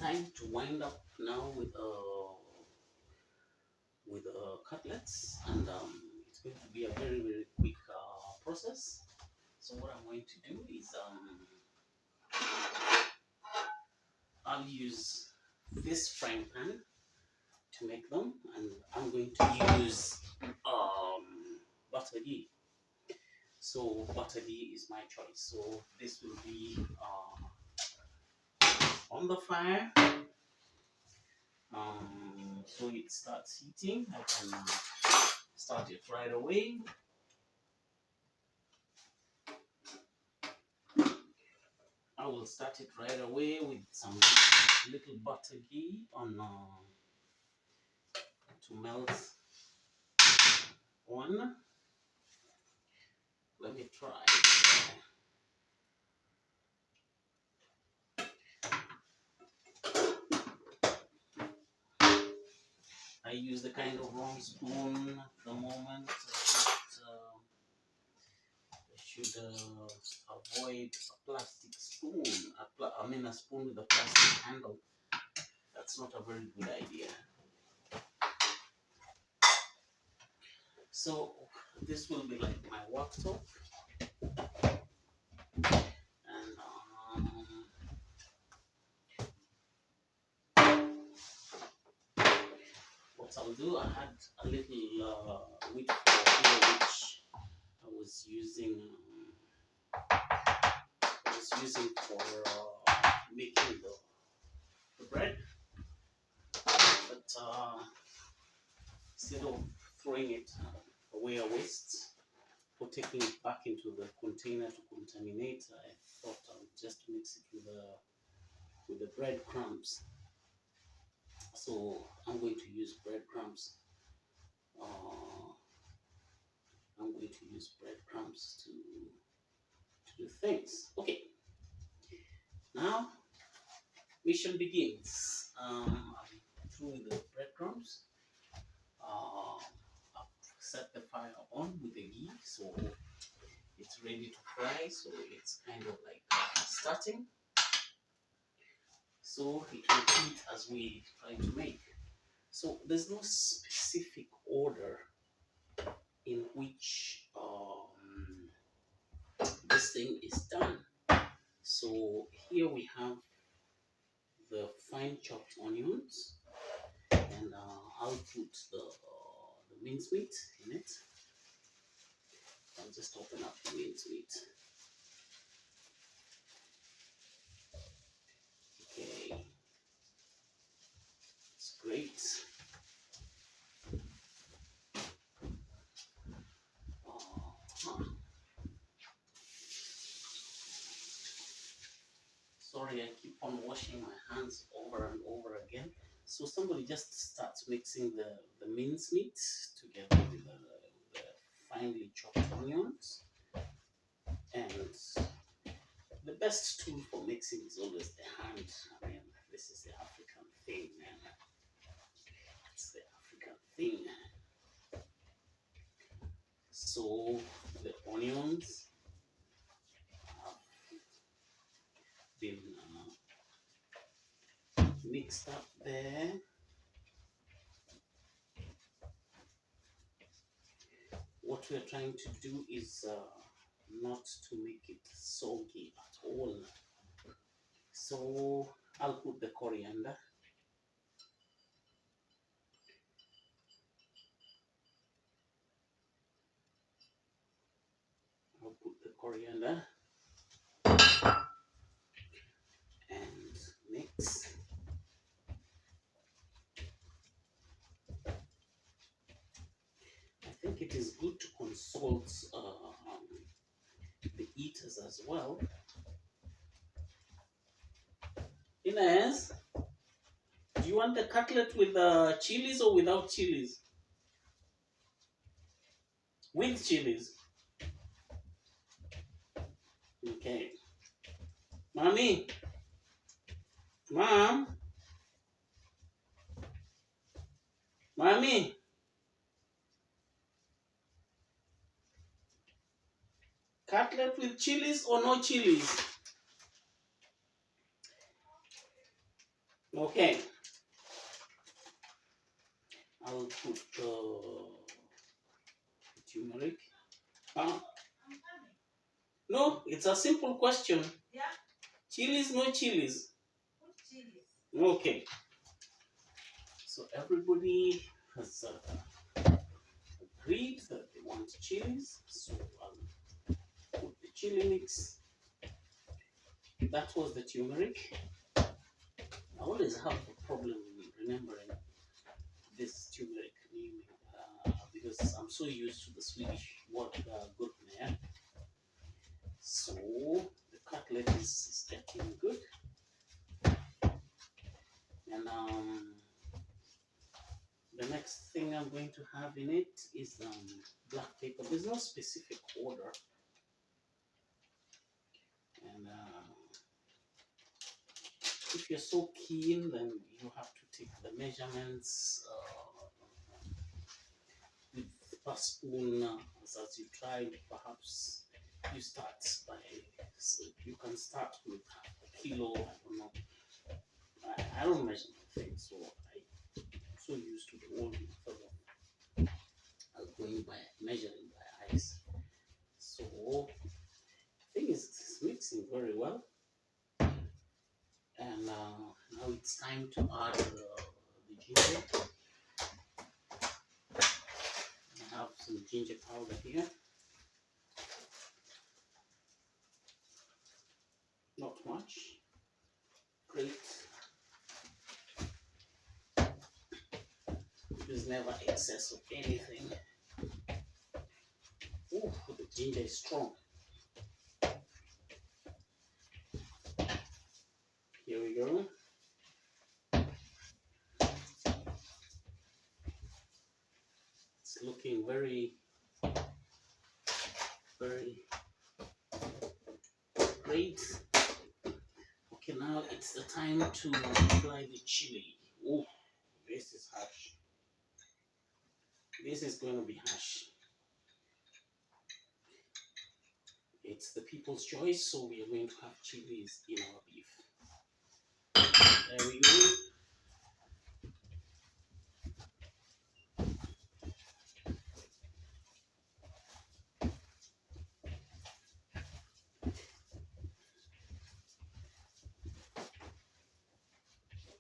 time to wind up now with cutlets, and it's going to be a very quick process. So what I'm going to do is I'll use this frying pan to make them, and I'm going to use butter ghee. So butter ghee is my choice. So this will be on the fire. So it starts heating. I can start it right away. I will start it right away with some little butter ghee on to melt one. Let me try. I use the kind of long spoon at the moment. I should avoid a plastic spoon. I mean a spoon with a plastic handle. That's not a very good idea. So this will be like my worktop, and what I'll do, I had a little wheat flour here which I was using for making the bread, but instead of throwing it away a waste or taking it back into the container to contaminate, I thought I would just mix it with the breadcrumbs. So I'm going to use breadcrumbs. I'm going to use breadcrumbs to do things. Okay. Now mission begins. I'm through the breadcrumbs. I've set the fire on with the ghee, so it's ready to fry. So it's kind of like starting. So it will heat as we try to make. So there's no specific order in which this thing is done. So here we have the fine chopped onions, and I'll put the mincemeat in it. I'll just open up the mincemeat. Okay, it's great. Sorry, I keep on washing my hands over and over again. So somebody just starts mixing the mincemeat together with the finely chopped onions. And the best tool for mixing is always the hand. I mean, this is the African thing, man. It's the African thing. So the onions have been mixed up there. What we're trying to do is not to make it soggy at all. So I'll put the coriander. I'll put the coriander and mix. I think it is good to consult the eaters as well. Inez, do you want the cutlet with chilies or without chilies? With chilies. Okay. Mommy. Mom. Mommy. Cutlet with chilies or no chilies? Okay, I'll put turmeric. Uh, no, it's a simple question. Chilies, no chilies. Okay, so everybody has agreed that they want chilies. So I'll put the chili mix. That was the turmeric. I always have a problem remembering this turmeric name because I'm so used to the Swedish word gurkmeja. So the cutlet is getting good, and the next thing I'm going to have in it is black pepper. There's no specific order, and if you're so keen, then you have to take the measurements with per spoon as you try. Perhaps you start by, so you can start with a kilo. I don't know. I don't measure things, so I'm so used to the old method of going by measuring by eyes. So I think it's mixing very well, and now it's time to add the ginger. I have some ginger powder here, not much. Great. There's never excess of anything. Oh, the ginger is strong. Here we go. It's looking very, very great. Okay, now it's the time to apply the chili. Oh, this is harsh. This is going to be harsh. It's the people's choice, so we are going to have chilies in our beef. There we go.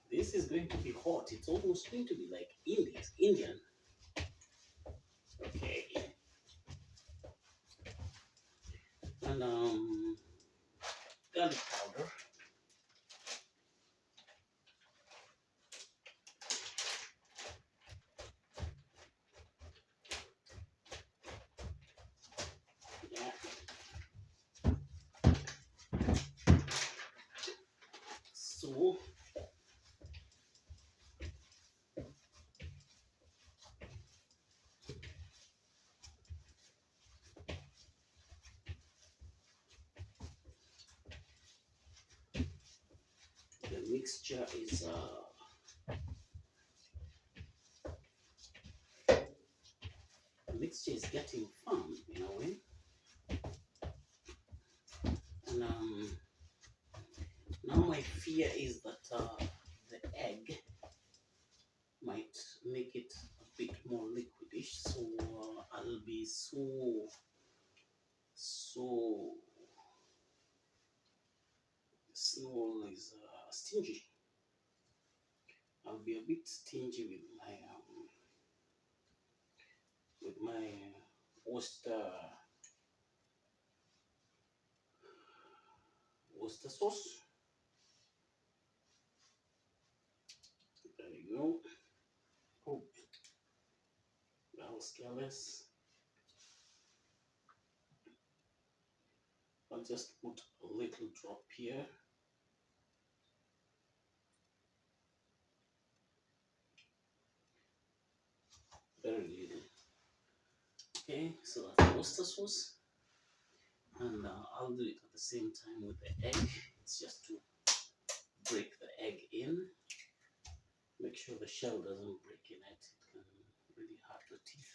This is going to be hot. It's almost going to be like Indian. Okay. And garlic powder. Yeah. So the mixture is getting firm in a way, and now my fear is that the egg might make it a bit more liquidish, so I'll be so small is stingy. I'll be a bit stingy with my oyster sauce. There you go. Oh, that was careless. I'll just put a little drop here. Very little. Okay, so that's oyster sauce. And I'll do it at the same time with the egg. It's just to break the egg in. Make sure the shell doesn't break in it. It can really hurt the teeth.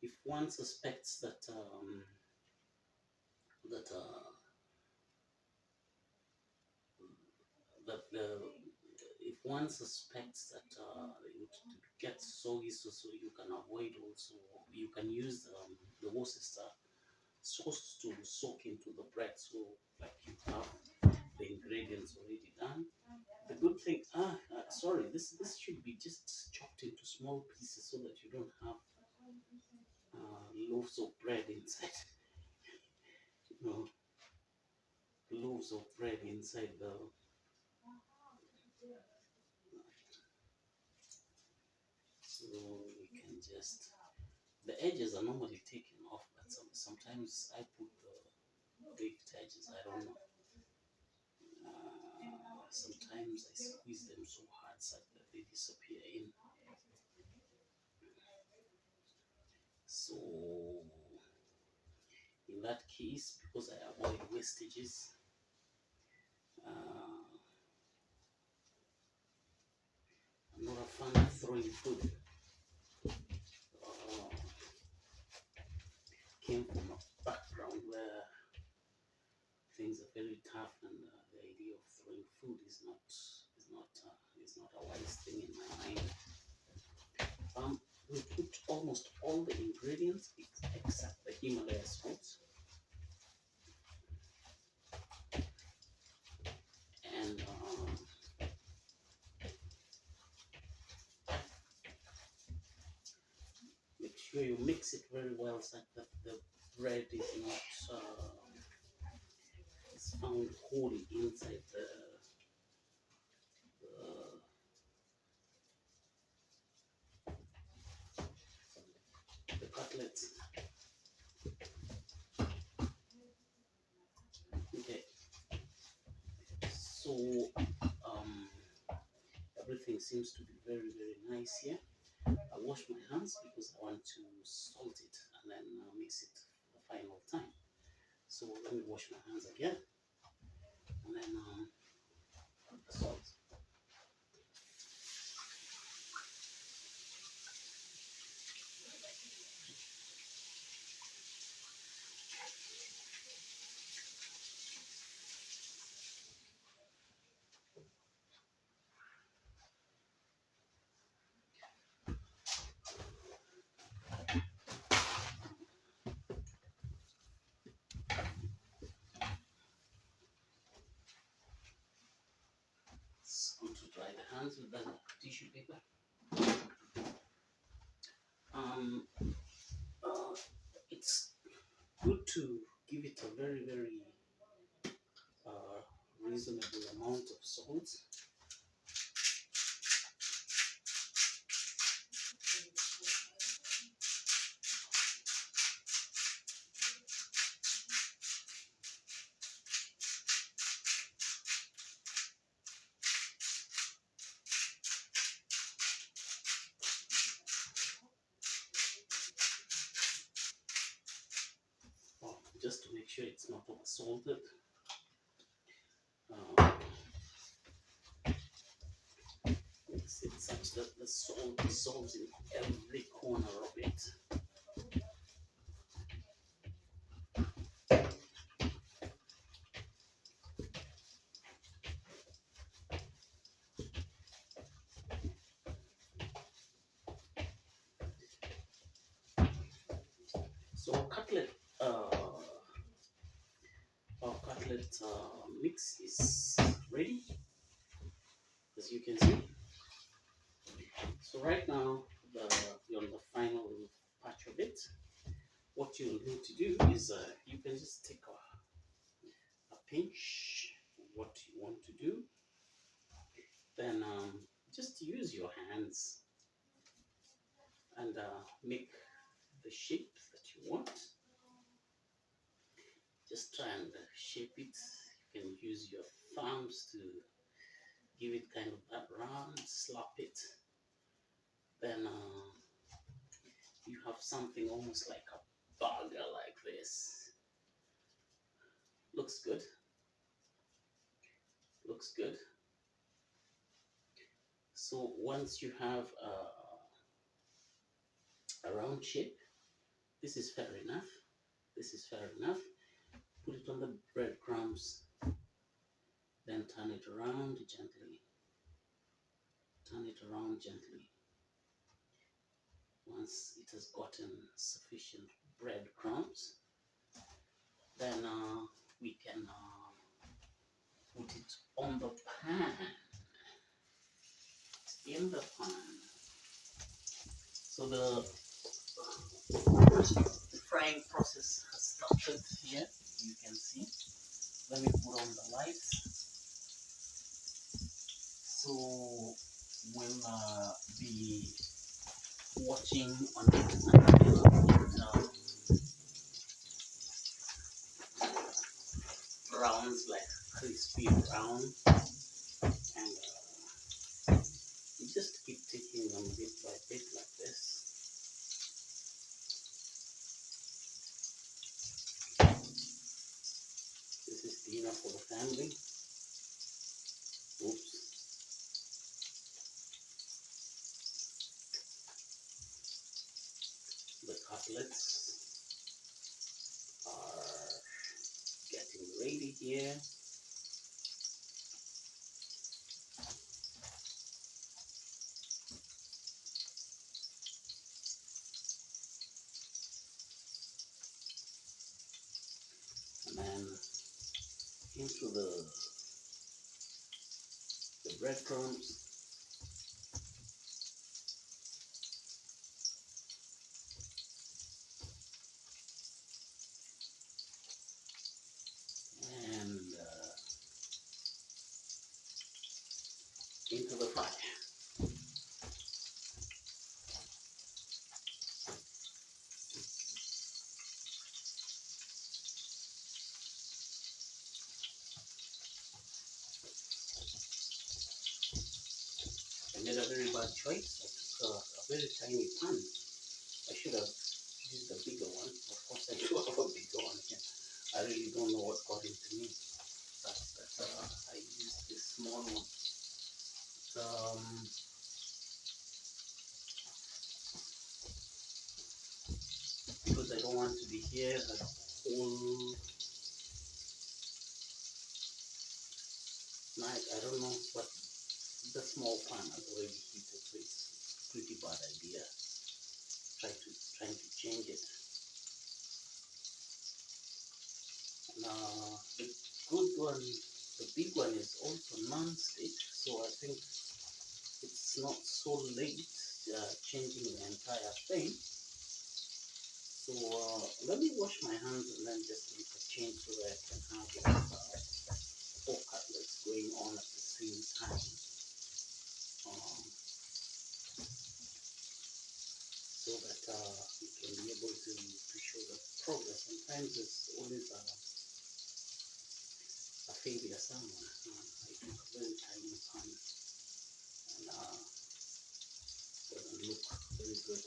if one suspects that that that the if one suspects that it gets soggy, so you can avoid also, you can use the Worcester sauce to soak into the bread, so like you have the ingredients already done. The good thing, sorry, this should be just chopped into small pieces so that you don't have loaves of bread inside. You know, loaves of bread inside the. So we can just, the edges are normally taken off, but sometimes I put the baked edges. I don't know. Sometimes I squeeze them so hard such that they disappear in. So in that case, because I avoid wastages, I'm not a fan of throwing food. Uh, Came from a background where things are very tough, and the idea of throwing food is not a wise thing in my mind. We put almost all the ingredients except the Himalaya salt, and make sure you mix it very well so that the bread is not is found whole inside the cutlets. Okay, so um, everything seems to be very nice here. I wash my hands because I want to salt it and then mix it for the final time. So let me wash my hands again, and then salt. It's good to dry the hands with the tissue paper. Um, it's good to give it a very uh, reasonable amount of salt. Just to make sure it's not over salted. Mix it such that the salt dissolves in every corner of it. So our cutlet mix is ready, as you can see. So right now, you're on the final patch of it. What you'll need to do is you can just take a pinch of what you want to do. Then just use your hands and make the shape that you want. Just try and shape it. You can use your thumbs to give it kind of that round, slap it. Then you have something almost like a burger like this. Looks good. Looks good. So once you have a round shape. This is fair enough. This is fair enough. Put it on the breadcrumbs, then turn it around gently. Turn it around gently. Once it has gotten sufficient breadcrumbs, then we can put it on the pan, in the pan. So the frying process has started here. You can see. Let me put on the lights. So we'll be watching on it until it browns like crispy brown, and you just keep taking them bit by bit like this. This is dinner for the family. Oops. The cutlets are getting ready here. And then into the breadcrumbs. And into the fire. I made a very bad choice. I took a very tiny pan. I should have used a bigger one. Of course, I do have a bigger one here. I really don't know what got into me. But I used this small one. Um, because I don't want to be here the whole night. I don't know, but the small pan has already heated, so it's a pretty bad idea. Trying to change it. Now the good one, the big one is also non-stick, so I think it's not so late changing the entire thing. So let me wash my hands and then just make a change so that I can have four cutlets going on at the same time. Um, so that we can be able to show the progress. Sometimes it's always a failure somewhere. I took a very tiny pan and doesn't look very good.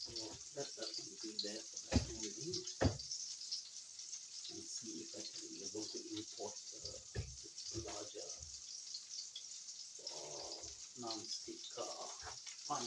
So let that one be there for that only, and see if I can be able to import the larger non-stick pan.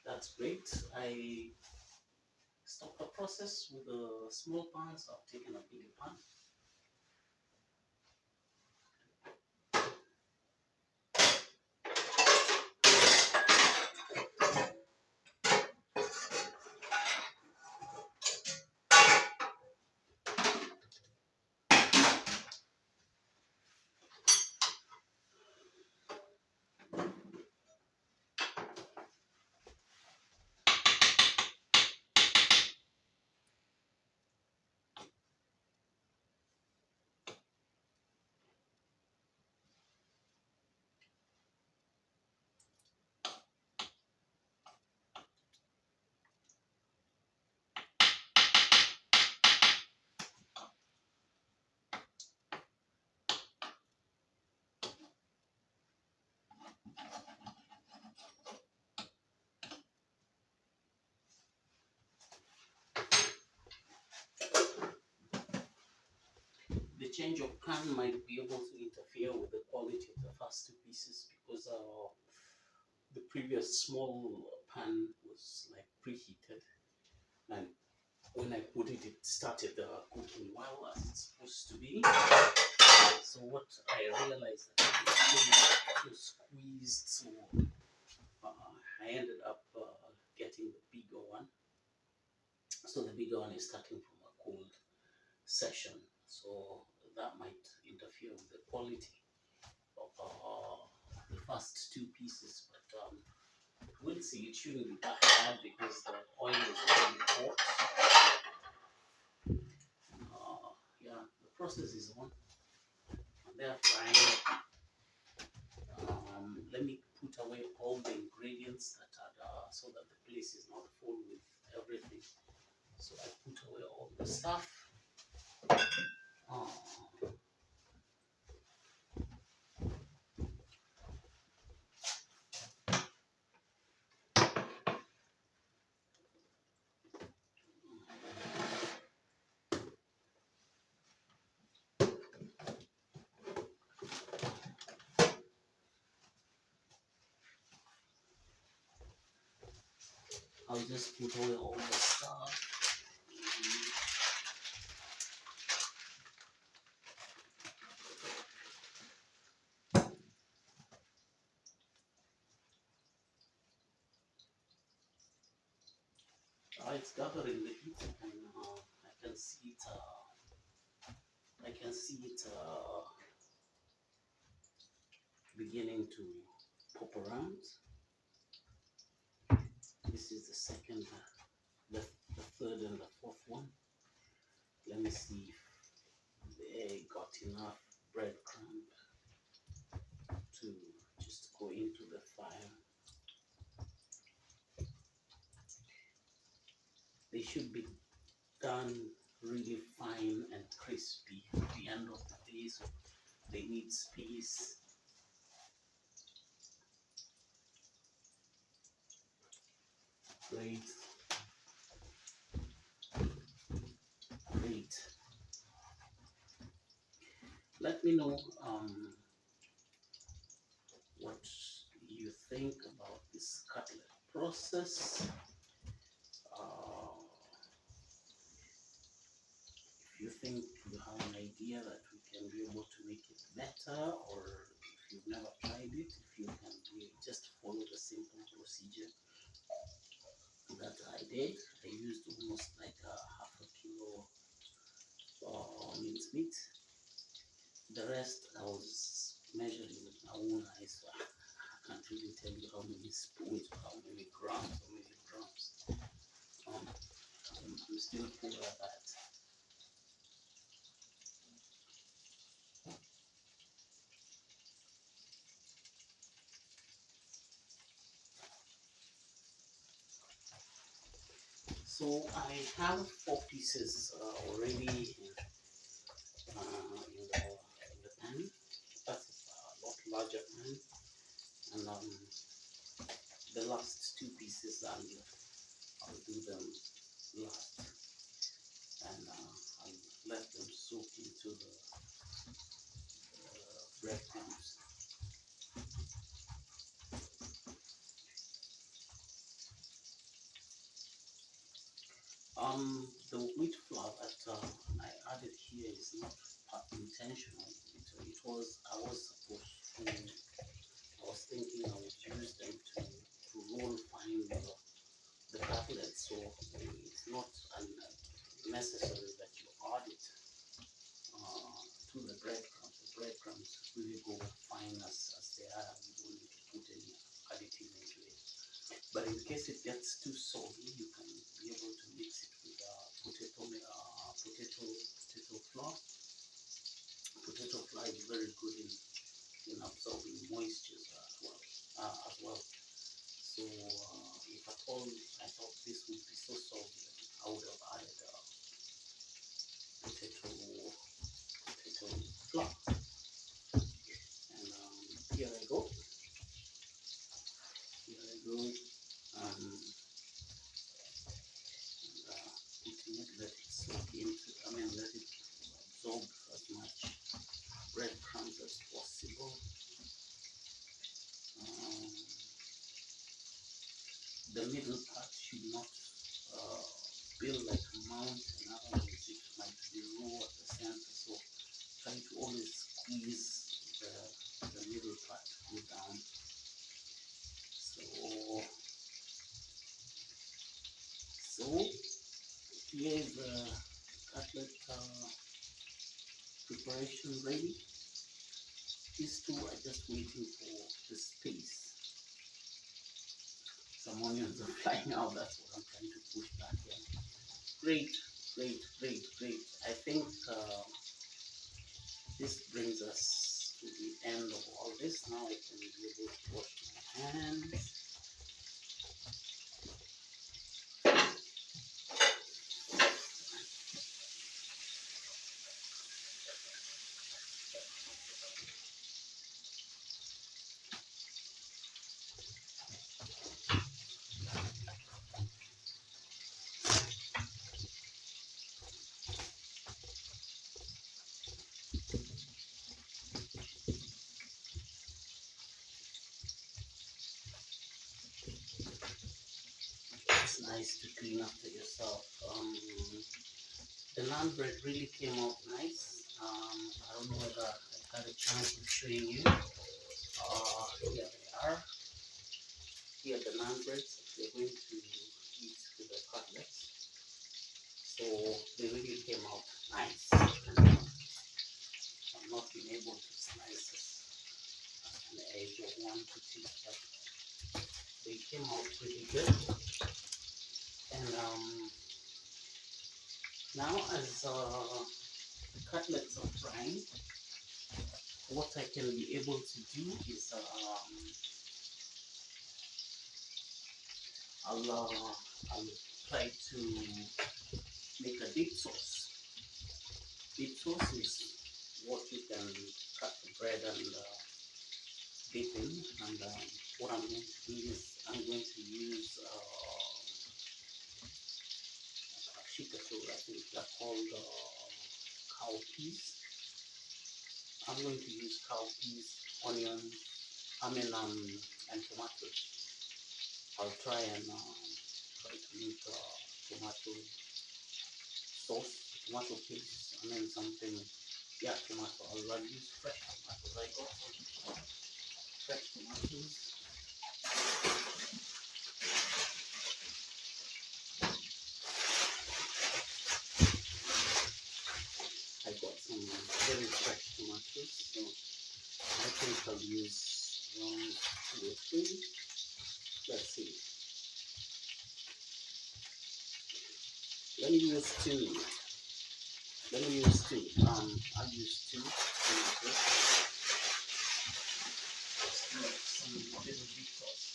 That's great. I stopped the process with the small pans. I've taken a bigger pan. change of can might be able to interfere with the quality of the first two pieces because the previous small pan was like preheated, and when I put it, it started cooking well as it's supposed to be. So what I realized that it was too squeezed, so I ended up getting the bigger one. So the bigger one is starting from a cold session, so that might interfere with the quality of the first two pieces. But we'll see. It shouldn't be that bad because the oil is already hot. Yeah, the process is on. And they're frying. Let me put away all the ingredients that are so that the place is not full with everything. So I put away all the stuff. I'll just put away all the stuff. It's gathering the heat, and I can see it. I can see it beginning to pop around. This is the second, the third, and the fourth one. Let me see if they got enough breadcrumb to just go into the fire. They should be done really fine and crispy at the end of the day, so they need space. Great. Great. Let me know what you think about this cutlet process. If you think you have an idea that we can be able to make it better, or if you've never tried it, if you can just follow the simple procedure that I did. I used almost like a half a kilo mincemeat. The rest I was measuring with my own eyes, so I can't really tell you how many spoons, or how many grams, or milligrams. I'm still poor at that. So I have 4 pieces already in the pan. That's a lot larger pan. And the last 2 pieces I'll do them last. And I'll let them soak into the breadcrumbs. The wheat flour that I added here is not intentional. I was supposed to, I was thinking I would use them to roll fine the cutlets, so it's not necessary that you add it to the breadcrumbs. The breadcrumbs really go fine as they are. You don't need to put any additive into it. But in case it gets too soggy, you can be able to mix it with potato flour. Potato flour is very good in absorbing moisture as well. So if at all I thought this would be so soggy, I would have added potato flour. And here I go. Um, and putting it, let it soak into. Let it absorb as much amount, another one is it might be raw at the center. So try to always squeeze the middle part to go down. So here is the cutlet preparation ready. These two are just waiting for the space. Some onions are flying out. That's what I'm trying to push back here. Great, great, great, great. I think this brings us to the end of all this. Now I can be able to wash my hands. It's nice to clean after yourself. The naan bread really came out nice. I don't know whether I had a chance of showing you. Here they are. Here the naan breads we're going to eat with the cutlets. So they really came out nice. I've not been able to slice an edge or one to two, but they came out pretty good. And now as the cutlets are frying, what I can be able to do is I'll try to make a dip sauce. Dip sauce is what you can cut the bread and dip in. And what I'm going to do is I'm going to use shikato, I think they're called cowpeas. I'm going to use cowpeas, onion, and tomatoes. I'll try to make tomato sauce, tomato paste, something. Yeah, tomato. I'll use fresh tomatoes. I got fresh tomatoes. I got some very fresh tomatoes, so I think I'll use around 2 or 3. Let's see. Let me use 2. Let me use 2. I'll use 2 tomatoes. Some little bit sauce.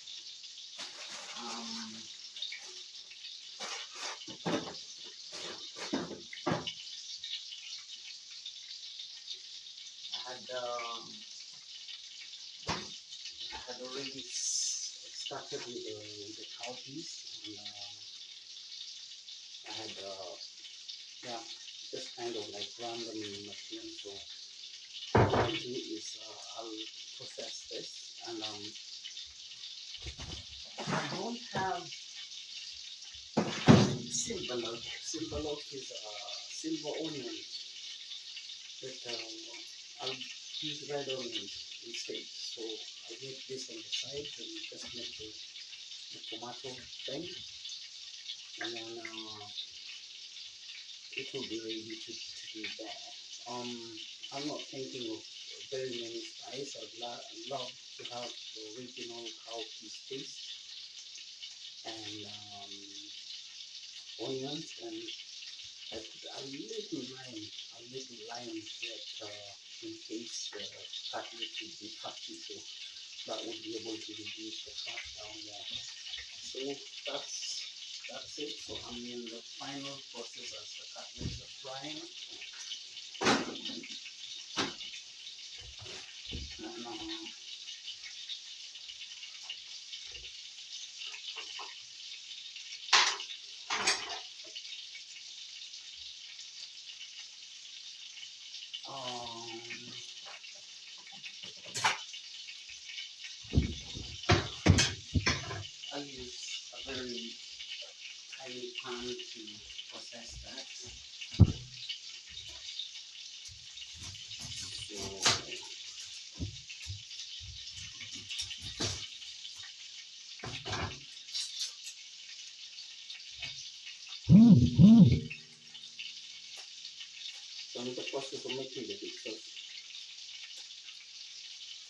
I had already started with the cowpeas, and I had yeah, just kind of like random in the machine. So what I'll do is I'll process this, and I don't have silver milk. Silver milk is silver onion, but I'll use red onions instead. So I make this on the side and just make the tomato thing, and then it will be ready to do that. I'm not thinking of very many spices. Love to have the original cowpea taste and onions, and I put a little lime that in case the cutlet would be fatty, so that would be able to reduce the fat down there. So that's it. So I'm in the final process as the cutlets are frying. And, I use a very tiny pan to process test that. So I'm in the process of making the big sauce.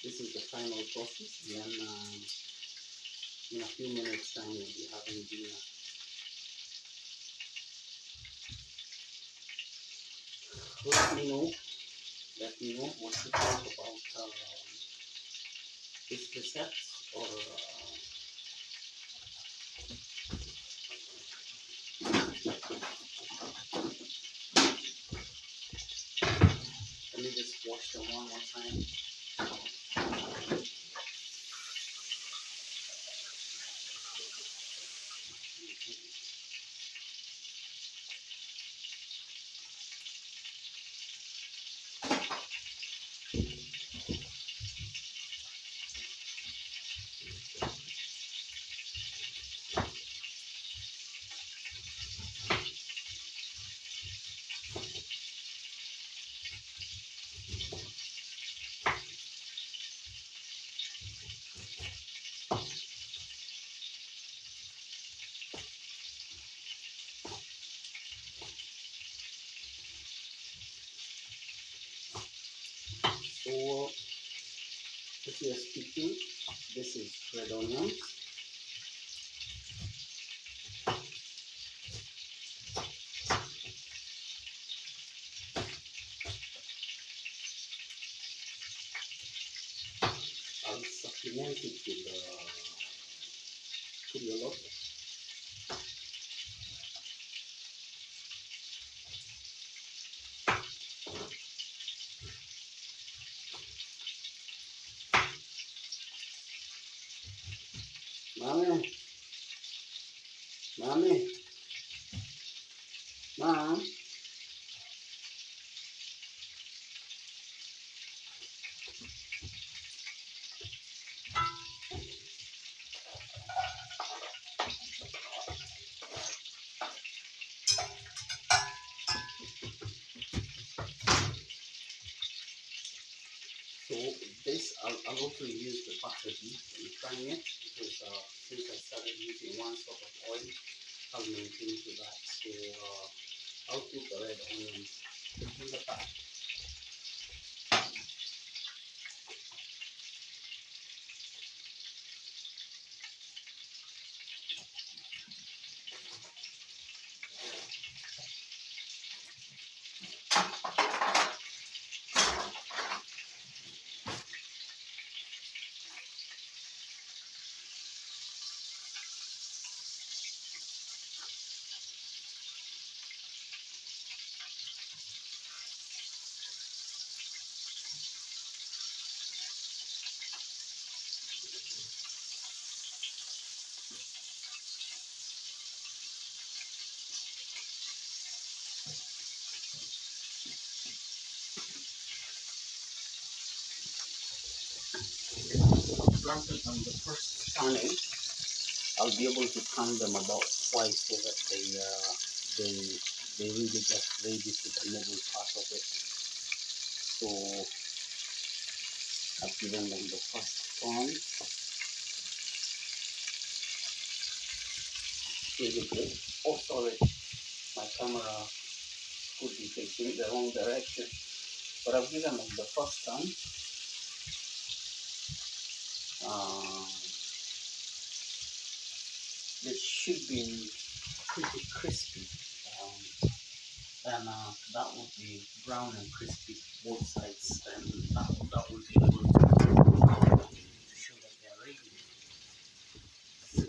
This is the final process. Then in a few minutes time we'll be having dinner. Let me know. Let me know what you think about this recipe, or let me just wash them one more time. So if you are speaking, this is red onions. I'll supplement it with kuriolok. Mommy, mommy, mom. So this, I'll also use the butter beef in frying it, because since I started using one sort of oil, I'll maintain to that. So I'll put the red onions in the pan. I'll plant it on the first canning. I'll be able to can them about twice so that they they really get ready to the middle part of it. So I've given them the first one. Really good. Oh, sorry, my camera could be facing the wrong direction. But I've given them the first one. Um, it should be pretty crispy. And that would be brown and crispy both sides. And that would be able to show that they are ready. So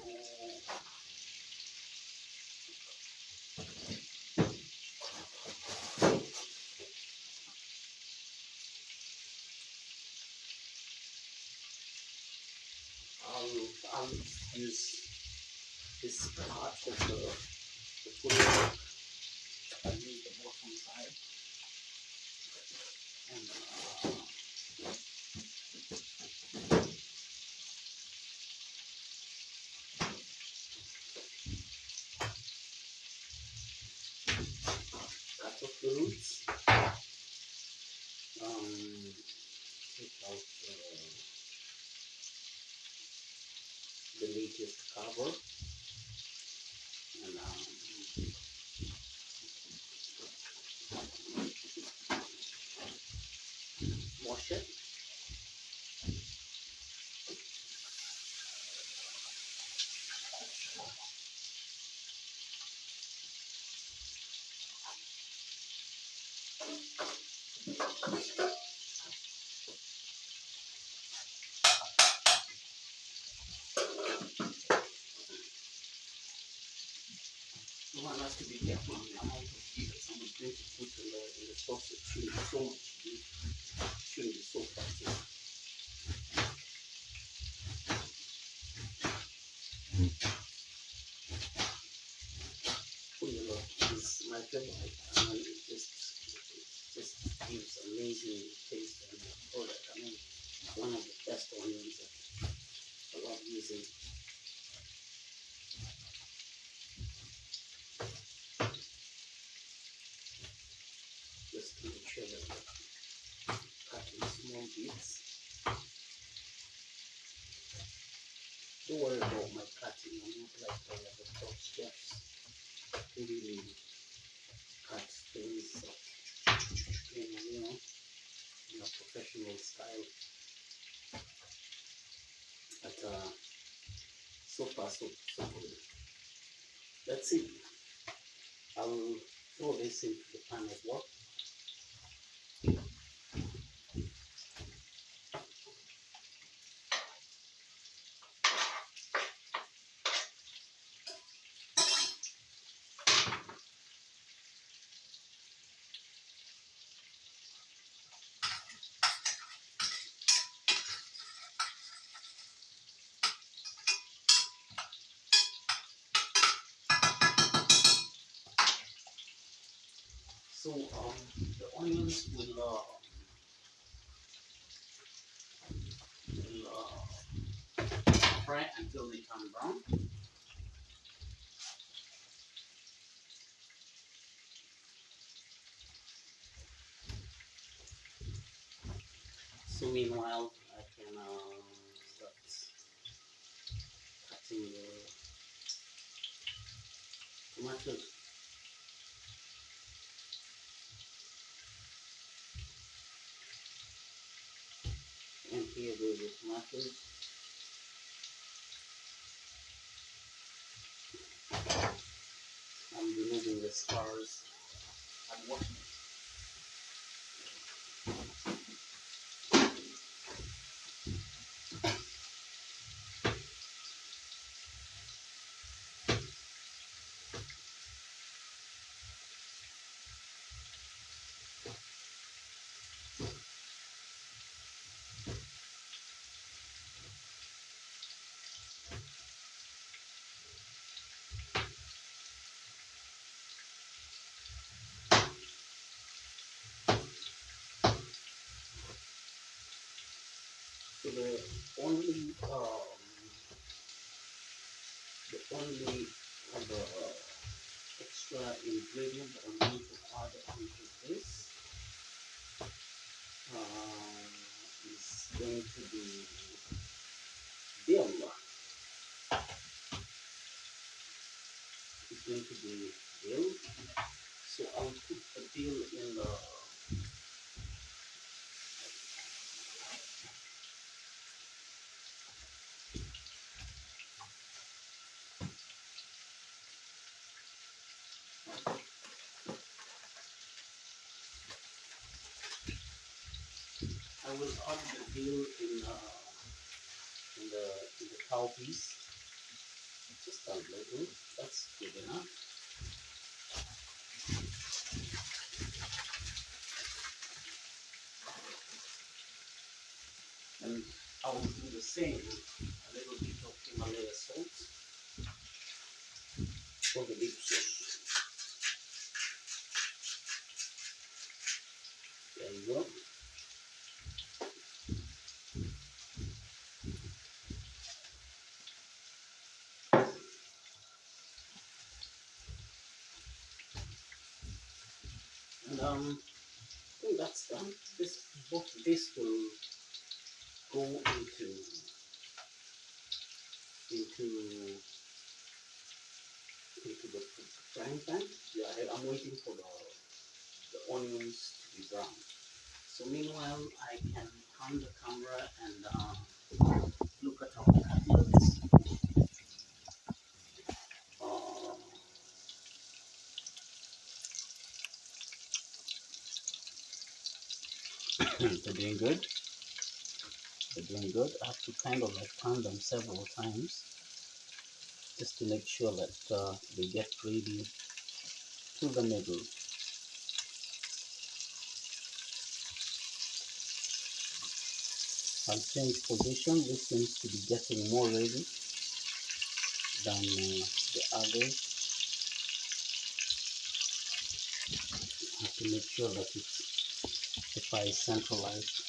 I'll use this part of the full. I'll use the bottom side, and the roots. Take out the latest cover and wash it. One has to be careful with the amount of ghee that someone's going to put in the sauce. It shouldn't be so much ghee. It shouldn't be so fatty. Pulilo is my favorite. I mean, it just gives amazing taste and product. I mean, one of the best onions that I love using. Just to make sure that I cut in small bits. Don't worry about my cutting. I'm not like the top chefs who really cut things, you know, in a professional style. But so far, so good. Let's see. I'll throw this into the pan as well. So the onions will fry until they turn brown. So meanwhile, I can start cutting the tomatoes. And here goes the tomatoes. I'm removing the stars and washing it. So the only extra ingredient that I'm going to add into this is going to be dill. It's going to be dill. So I'll put the dill in the. I will add the dill in the cow piece. Just a little. That's good enough. And I will do the same. A little bit of Himalaya salt for the dip sauce. There you go. And I think that's done. This both this will go into the frying pan. Yeah, I'm waiting for the onions to be brown. So meanwhile, I can turn the camera and look at our cutlets. Uh, they're doing good. They're doing good. I have to kind of like turn them several times just to make sure that they get ready to the middle. I'll change position. This seems to be getting more ready than the others. I have to make sure that the fire is centralized.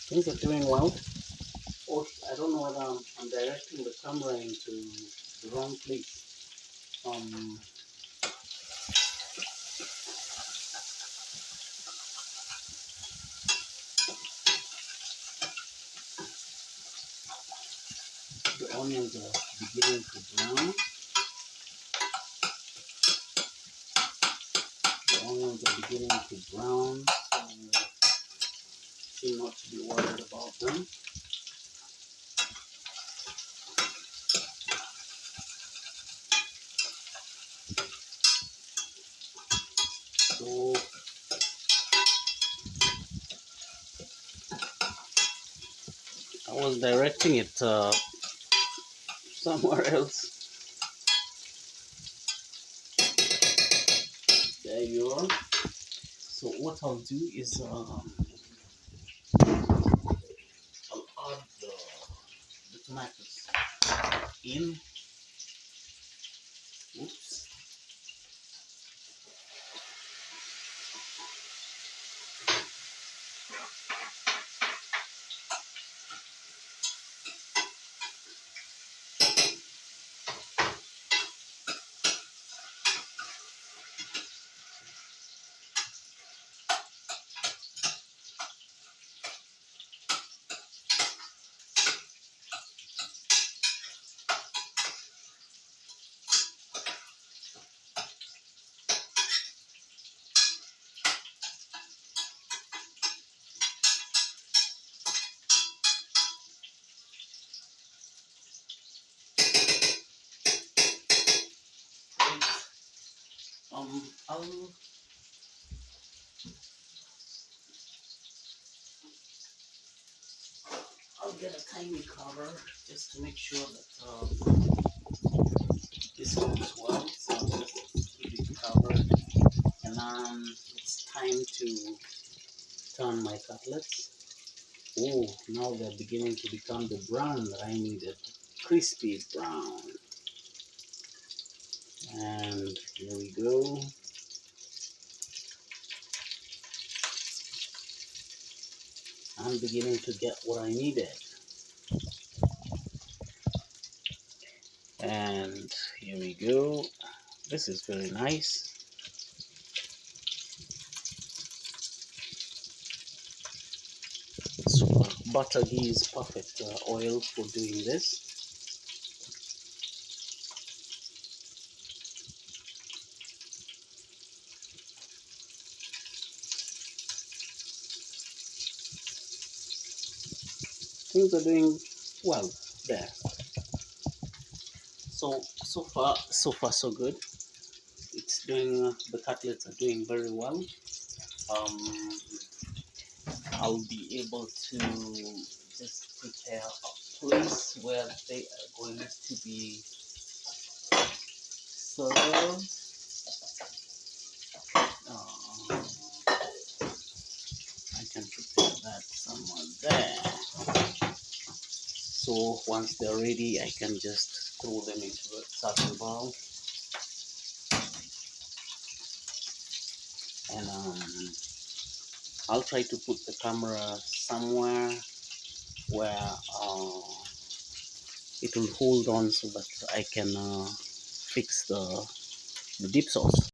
Things are doing well. Oh, I don't know whether I'm directing the camera into the wrong place. Um, the onions are beginning to brown. The onions are beginning to brown, so seem not to be worried about them. So I was directing it somewhere else. There you are. So what I'll do is I'll add the tomatoes in. Oops. Um, I'll I'll get a tiny cover just to make sure that this cooks well. So I'll just keep it covered, and it's time to turn my cutlets. Oh, now they're beginning to become the brown that I needed. Crispy brown. And here we go. I'm beginning to get what I needed. And here we go. This is very nice. So butter ghee is perfect oil for doing this. Things are doing well there. So far so good. It's doing the cutlets are doing very well. Um, I'll be able to just prepare a place where they are going to be served. I can prepare that somewhere there. So once they're ready, I can just throw them into a serving bowl. and I'll try to put the camera somewhere where it will hold on so that I can fix the dip sauce.